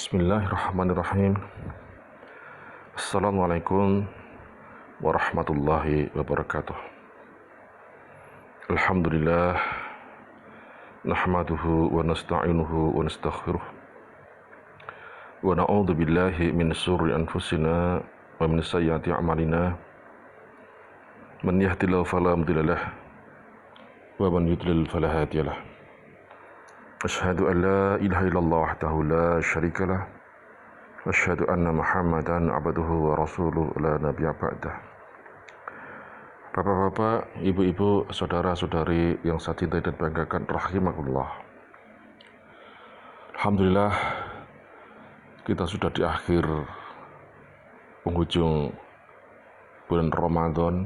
Bismillahirrahmanirrahim. Assalamualaikum warahmatullahi wabarakatuh. Alhamdulillah, nahmaduhu wa nasta'inuhu wa nastaghfiruh wa na'udzu billahi min syururi anfusina wa min sayyiati a'malina. Man yahdihillahu fala mudilla lahu wa man yudlil fala hadiya lahu. Asyhadu an la ilaha illallah wahdahu la syarika lahu wa asyhadu anna Muhammadan abduhu wa rasuluhu la nabiyya ba'dah. Bapak-bapak, ibu-ibu, saudara-saudari yang saya cintai dan banggakan, rahimakumullah. Alhamdulillah, kita sudah di akhir penghujung bulan Ramadan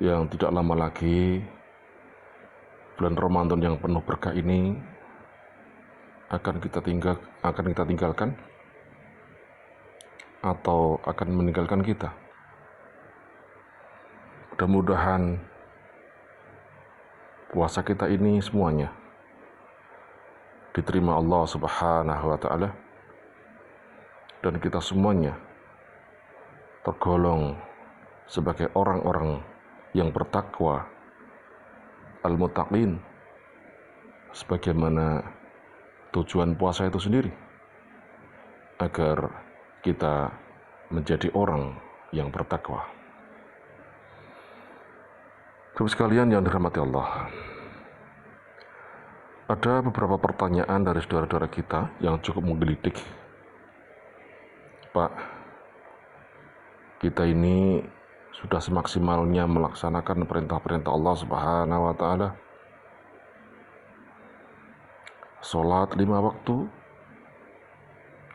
yang tidak lama lagi. Bulan Ramadan yang penuh berkah ini akan kita tinggalkan atau akan meninggalkan kita. Mudah-mudahan puasa kita ini semuanya diterima Allah Subhanahu wa Ta'ala, dan kita semuanya tergolong sebagai orang-orang yang bertakwa, al-muttaqin, sebagaimana tujuan puasa itu sendiri, agar kita menjadi orang yang bertakwa. Bapak sekalian yang dirahmati Allah, ada beberapa pertanyaan dari saudara-saudara kita yang cukup menggelitik. Pak, kita ini sudah semaksimalnya melaksanakan perintah-perintah Allah Subhanahu wa Ta'ala. Sholat 5 waktu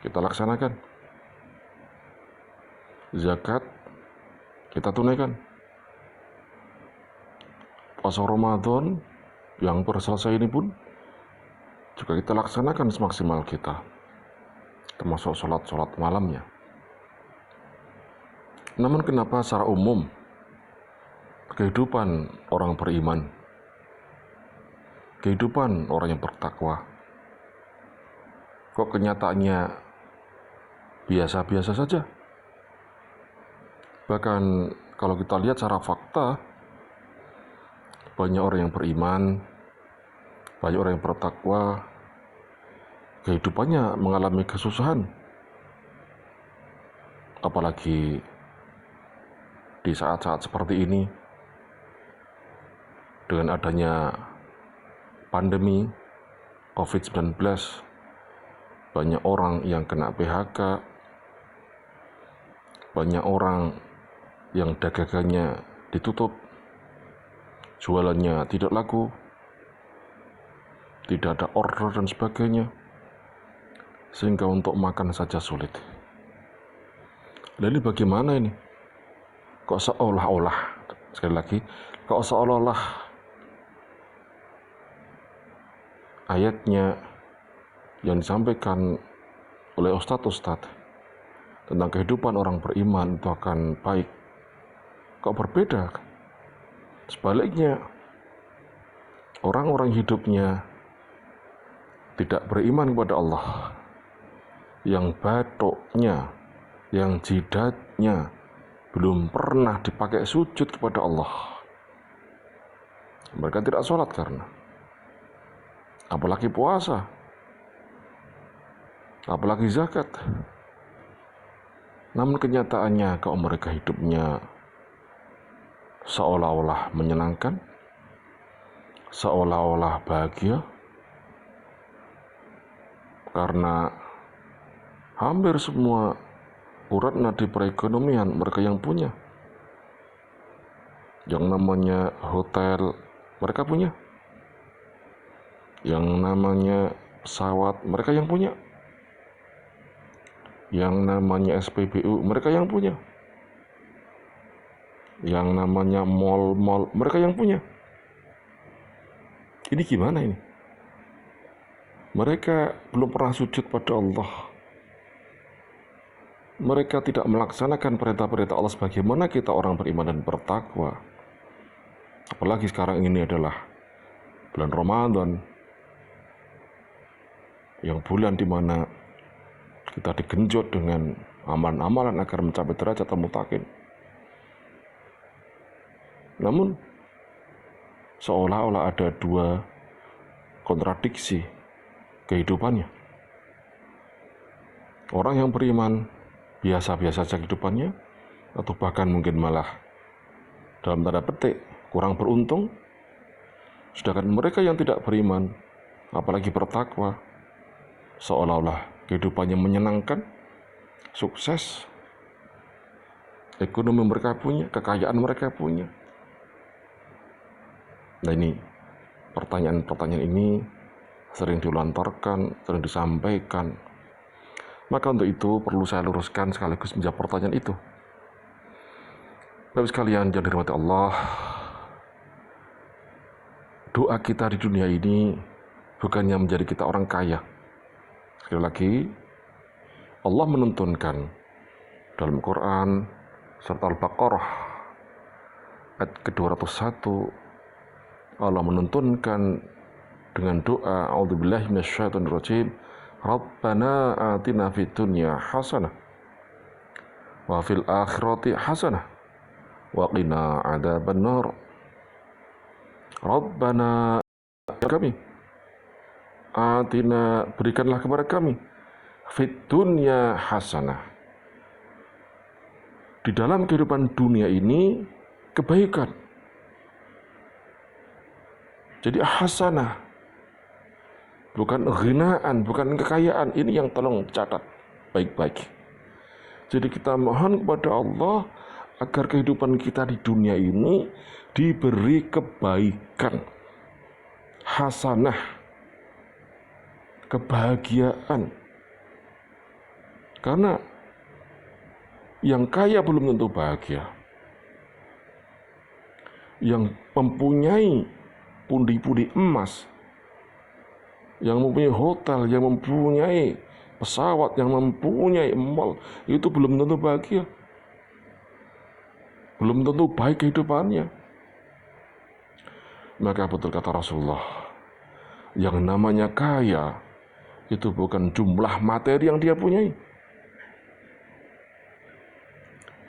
kita laksanakan, zakat kita tunaikan, puasa Ramadan yang baru selesai ini pun juga kita laksanakan semaksimal kita, termasuk sholat malamnya. Namun kenapa secara umum kehidupan orang beriman, kehidupan orang yang bertakwa, kok kenyataannya biasa-biasa saja? Bahkan kalau kita lihat secara fakta, banyak orang yang beriman, banyak orang yang bertakwa, kehidupannya mengalami kesusahan. Apalagi di saat-saat seperti ini, dengan adanya pandemi COVID-19, banyak orang yang kena PHK, banyak orang yang dagangannya ditutup, jualannya tidak laku, tidak ada order dan sebagainya, sehingga untuk makan saja sulit. Lalu bagaimana ini? Kok seolah-olah, sekali lagi, kok seolah-olah ayatnya yang disampaikan oleh ustadz-ustadz tentang kehidupan orang beriman itu akan baik, kok berbeda? Sebaliknya, orang-orang hidupnya tidak beriman kepada Allah, yang batuknya, yang jidatnya belum pernah dipakai sujud kepada Allah, mereka tidak sholat karena, apalagi puasa, apalagi zakat. Namun kenyataannya kalau mereka hidupnya seolah-olah menyenangkan, seolah-olah bahagia, karena hampir semua urat nadi perekonomian mereka yang punya. Yang namanya hotel mereka punya, yang namanya pesawat mereka yang punya, yang namanya SPBU mereka yang punya, yang namanya mal-mal mereka yang punya. Ini gimana ini? Mereka belum pernah sujud pada Allah. Mereka tidak melaksanakan perintah-perintah Allah sebagaimana kita orang beriman dan bertakwa. Apalagi sekarang ini adalah bulan Ramadan, yang bulan di mana Kita digenjot dengan amalan-amalan agar mencapai derajat al-muttaqin. Namun seolah-olah ada dua kontradiksi kehidupannya. Orang yang beriman biasa-biasa saja kehidupannya, atau bahkan mungkin malah dalam tanda petik kurang beruntung. Sedangkan mereka yang tidak beriman, apalagi bertakwa, seolah-olah kehidupannya menyenangkan, sukses, ekonomi mereka punya, kekayaan mereka punya. Nah, ini pertanyaan-pertanyaan ini sering dilontarkan, sering disampaikan. Maka untuk itu perlu saya luruskan sekaligus menjawab pertanyaan itu. Bapak sekalian yang dirahmati Allah, doa kita di dunia ini bukannya menjadi kita orang kaya. Sekali lagi, Allah menuntunkan dalam Quran serta Al-Baqarah ayat ke-201, Allah menuntunkan dengan doa a'udzubillahi minasyaitonirrajim, Rabbana atina fid dunya hasanah wa fil akhirati hasanah wa qina adzabannar. Rabbana, kami atina, berikanlah kepada kami fid dunya hasanah, di dalam kehidupan dunia ini kebaikan. Jadi hasanah, bukan ghinaan, bukan kekayaan. Ini yang tolong catat baik-baik. Jadi kita mohon kepada Allah agar kehidupan kita di dunia ini diberi kebaikan, hasanah, kebahagiaan. Karena yang kaya belum tentu bahagia. Yang mempunyai pundi-pundi emas, yang mempunyai hotel, yang mempunyai pesawat, yang mempunyai mall, itu belum tentu bahagia. Belum tentu baik kehidupannya. Maka betul kata Rasulullah, yang namanya kaya itu bukan jumlah materi yang dia punyai,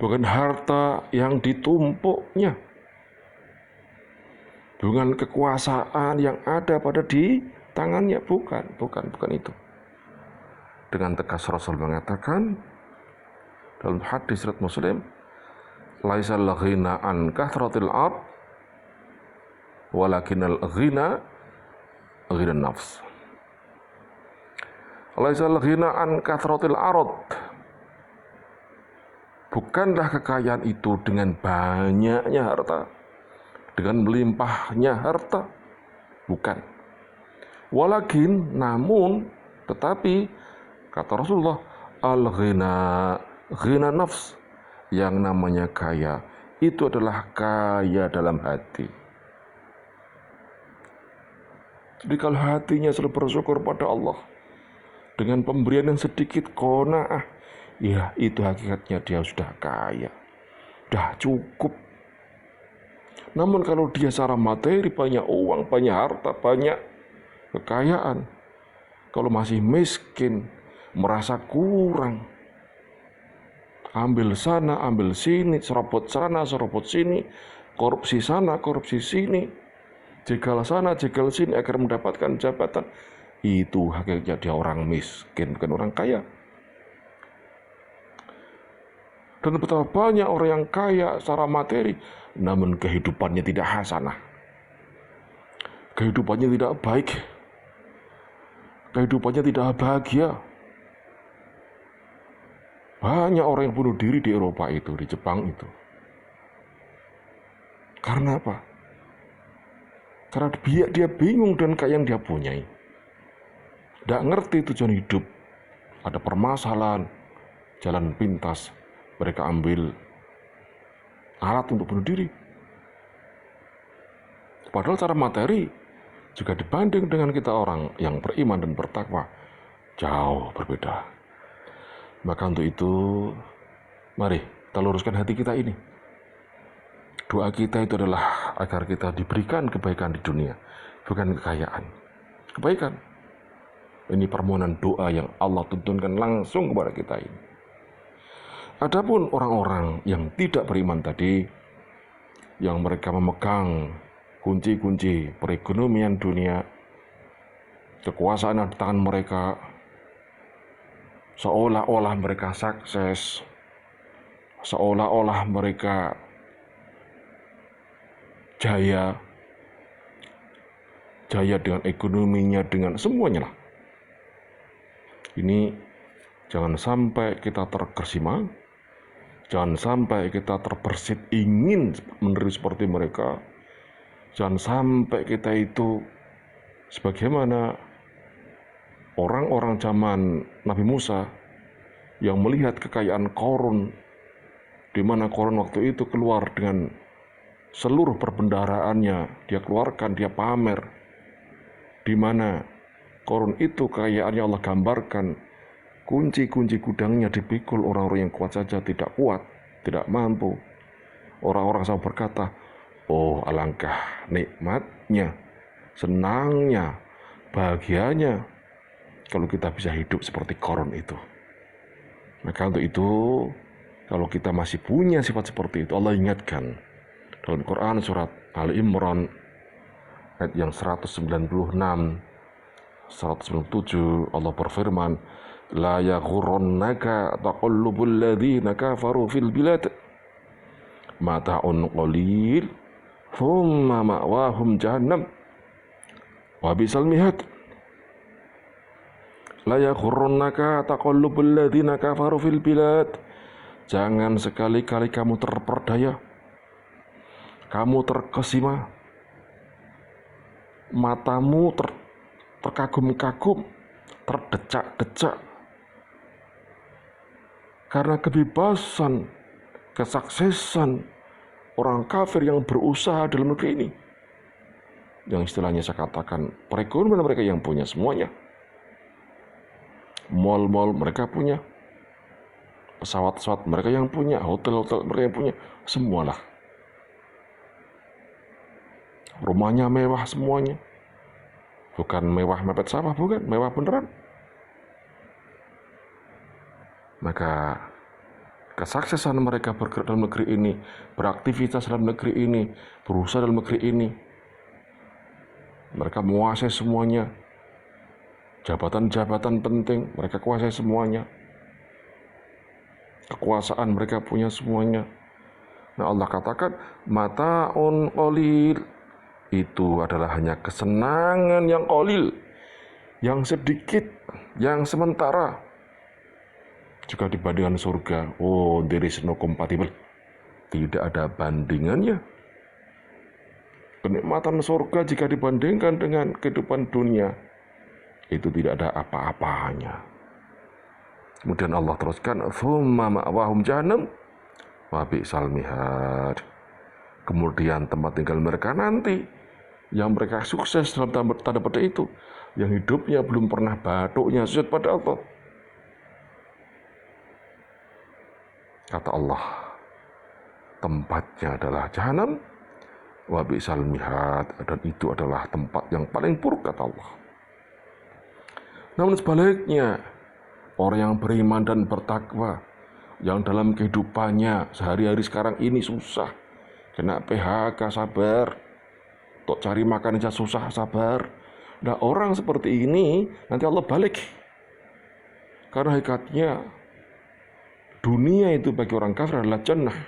bukan harta yang ditumpuknya, bukan kekuasaan yang ada pada di tangannya, bukan itu. Dengan tegas Rasul mengatakan dalam hadis riwayat Muslim, laisal ghina an kathratil ard walakinal ghina ghina nafs. Laisal ghina an kathratil ard, bukanlah kekayaan itu dengan banyaknya harta, dengan melimpahnya harta, bukan. Walakin, namun, tetapi, kata Rasulullah, al-ghina, ghina nafs, yang namanya kaya, itu adalah kaya dalam hati. Jadi kalau hatinya selalu bersyukur pada Allah, dengan pemberian yang sedikit, qanaah, ya itu hakikatnya dia sudah kaya, sudah cukup. Namun kalau dia secara materi, banyak uang, banyak harta, banyak kekayaan, kalau masih miskin, merasa kurang, ambil sana, ambil sini, serobot sana, serobot sini, korupsi sana, korupsi sini, jegal sana, jegal sini agar mendapatkan jabatan, itu hakikatnya dia orang miskin, bukan orang kaya. Dan betapa banyak orang yang kaya secara materi, namun kehidupannya tidak hasanah, kehidupannya tidak baik, kehidupannya tidak bahagia. Banyak orang yang bunuh diri di Eropa itu, di Jepang itu. Karena apa? Karena dia bingung dengan kekayaan yang dia punyai. Tidak ngerti tujuan hidup. Ada permasalahan, jalan pintas, mereka ambil alat untuk bunuh diri. Padahal secara materi, juga dibanding dengan kita orang yang beriman dan bertakwa, jauh berbeda. Maka untuk itu, mari kita luruskan hati kita ini. Doa kita itu adalah agar kita diberikan kebaikan di dunia, bukan kekayaan. Kebaikan. Ini permohonan doa yang Allah tuntunkan langsung kepada kita ini. Adapun orang-orang yang tidak beriman tadi, yang mereka memegang kunci-kunci perekonomian dunia, kekuasaan ada di tangan mereka, seolah-olah mereka sukses, seolah-olah mereka jaya dengan ekonominya, dengan semuanya lah. Ini jangan sampai kita terkesima, jangan sampai kita terbersit ingin menjadi seperti mereka, jangan sampai kita itu sebagaimana orang-orang zaman Nabi Musa yang melihat kekayaan Qarun, di mana Qarun waktu itu keluar dengan seluruh perbendaharaannya, dia keluarkan, dia pamer, di mana Qarun itu kekayaannya Allah gambarkan, kunci-kunci gudangnya dipikul orang-orang yang kuat saja tidak kuat, tidak mampu. Orang-orang sama berkata, oh alangkah nikmatnya, senangnya, bahagianya kalau kita bisa hidup seperti Qarun itu. Maka untuk itu, kalau kita masih punya sifat seperti itu, Allah ingatkan dalam Quran surat Ali Imran ayat yang 196, 197, Allah berfirman, la yaghurrannaka taqallubul ladzina kafaru fil bilad mata'un qalil thumma ma'wahum jahannam wa bisal mihad. La yaghurrannaka taqallubul ladzina kafaru fil bilad. Jangan sekali-kali kamu terperdaya, kamu terkesima, matamu terkagum-kagum, terdecak-decak karena kebebasan, kesuksesan orang kafir yang berusaha dalam negeri ini. Yang istilahnya saya katakan, perekonomian mereka yang punya semuanya. Mal-mal mereka punya, pesawat-pesawat mereka yang punya, hotel-hotel mereka yang punya, semualah. Rumahnya mewah semuanya. Bukan mewah mepet sawah, bukan, mewah beneran. Maka kesuksesan mereka bergerak dalam negeri ini, beraktivitas dalam negeri ini, berusaha dalam negeri ini, mereka menguasai semuanya. Jabatan-jabatan penting mereka kuasai semuanya. Kekuasaan mereka punya semuanya. Nah Allah katakan mata'un qalil, itu adalah hanya kesenangan yang qalil, yang sedikit, yang sementara. Jika dibandingkan surga, oh there is no compatible, tidak ada bandingannya. Kenikmatan surga jika dibandingkan dengan kehidupan dunia, itu tidak ada apa-apanya. Kemudian Allah teruskan, thumma ma'wahum jahannam wa bi'sal mihad. Kemudian tempat tinggal mereka nanti, yang mereka sukses dalam tanda petik itu, yang hidupnya belum pernah batuknya sujud pada Allah. Kata Allah, tempatnya adalah jahanam, wa bi'sal mihad, dan itu adalah tempat yang paling buruk, kata Allah. Namun sebaliknya, orang yang beriman dan bertakwa, yang dalam kehidupannya sehari-hari sekarang ini susah, kena PHK, sabar, untuk cari makan aja susah, sabar. Nah orang seperti ini nanti Allah balik, karena hakikatnya dunia itu bagi orang kafir adalah jannah,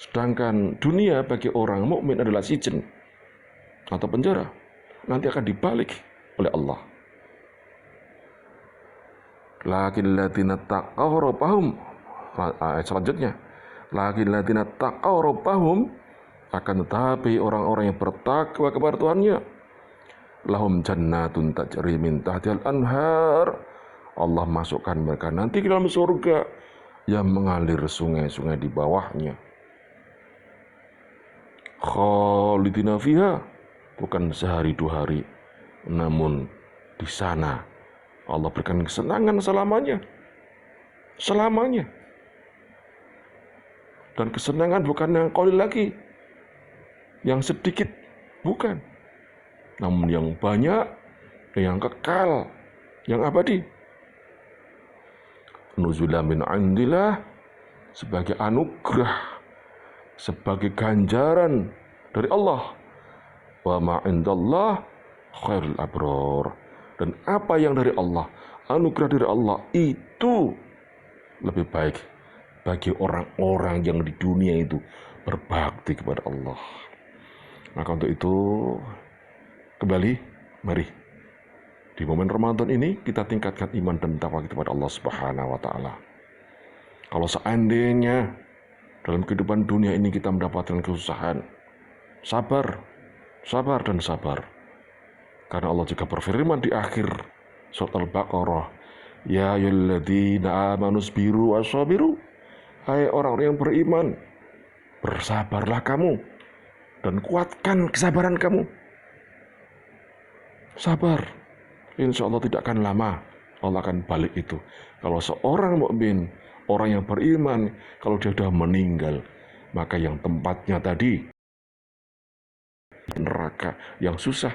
sedangkan dunia bagi orang mukmin adalah sijen atau penjara. Nanti akan dibalik oleh Allah. Lakin ladina taqaw rabbahum, ayat selanjutnya, lakin ladina taqaw rabbahum, akan tetapi orang-orang yang bertakwa kepada Tuhannya, lahum jannatun tajri min tahtihal anhar, Allah masukkan mereka nanti ke dalam surga yang mengalir sungai-sungai di bawahnya. Khalidina fiha, bukan sehari dua hari, namun di sana Allah berikan kesenangan selamanya. Selamanya. Dan kesenangan bukan yang qalil lagi, yang sedikit, bukan. Namun yang banyak, yang kekal, yang abadi. Nuzulan min indillah, sebagai anugerah, sebagai ganjaran dari Allah. Wa ma indallah khairul abror. Dan apa yang dari Allah, anugerah dari Allah itu lebih baik bagi orang-orang yang di dunia itu berbakti kepada Allah. Maka untuk itu, kembali, mari di momen Ramadan ini kita tingkatkan iman dan takwa kita kepada Allah Subhanahu wa taala. Kalau seandainya dalam kehidupan dunia ini kita mendapatkan kesusahan, sabar, sabar dan sabar. Karena Allah juga berfirman di akhir surat Al-Baqarah, ya ayyuhalladzina amanu sabiru wassabiru. Hai orang-orang yang beriman, bersabarlah kamu dan kuatkan kesabaran kamu. Sabar, insya Allah tidak akan lama Allah akan balik itu. Kalau seorang mukmin, orang yang beriman, kalau dia sudah meninggal, maka yang tempatnya tadi neraka yang susah,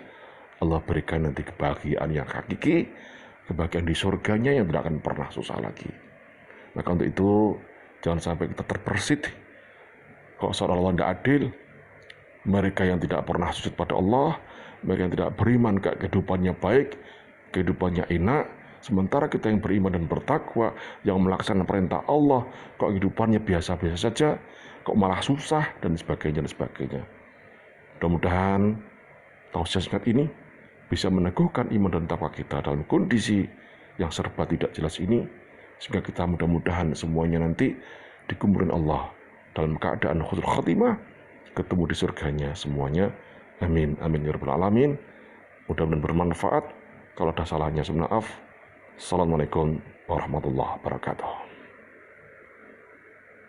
Allah berikan nanti kebahagiaan yang hakiki, kebahagiaan di surganya yang tidak akan pernah susah lagi. Maka untuk itu, jangan sampai kita terbersit. Kok seolah Allah tidak adil, mereka yang tidak pernah sujud pada Allah, mereka yang tidak beriman, kehidupannya baik, kehidupannya enak, sementara kita yang beriman dan bertakwa, yang melaksanakan perintah Allah, kok kehidupannya biasa-biasa saja, kok malah susah, dan sebagainya, dan sebagainya. Mudah-mudahan tausiah singkat ini bisa meneguhkan iman dan takwa kita dalam kondisi yang serba tidak jelas ini, sehingga kita mudah-mudahan semuanya nanti dikumpulkan Allah dalam keadaan husnul khatimah, ketemu di surganya semuanya. Amin, amin ya rabbal alamin. Mudah-mudahan bermanfaat. Kalau ada salahnya, maaf. Assalamualaikum warahmatullahi wabarakatuh.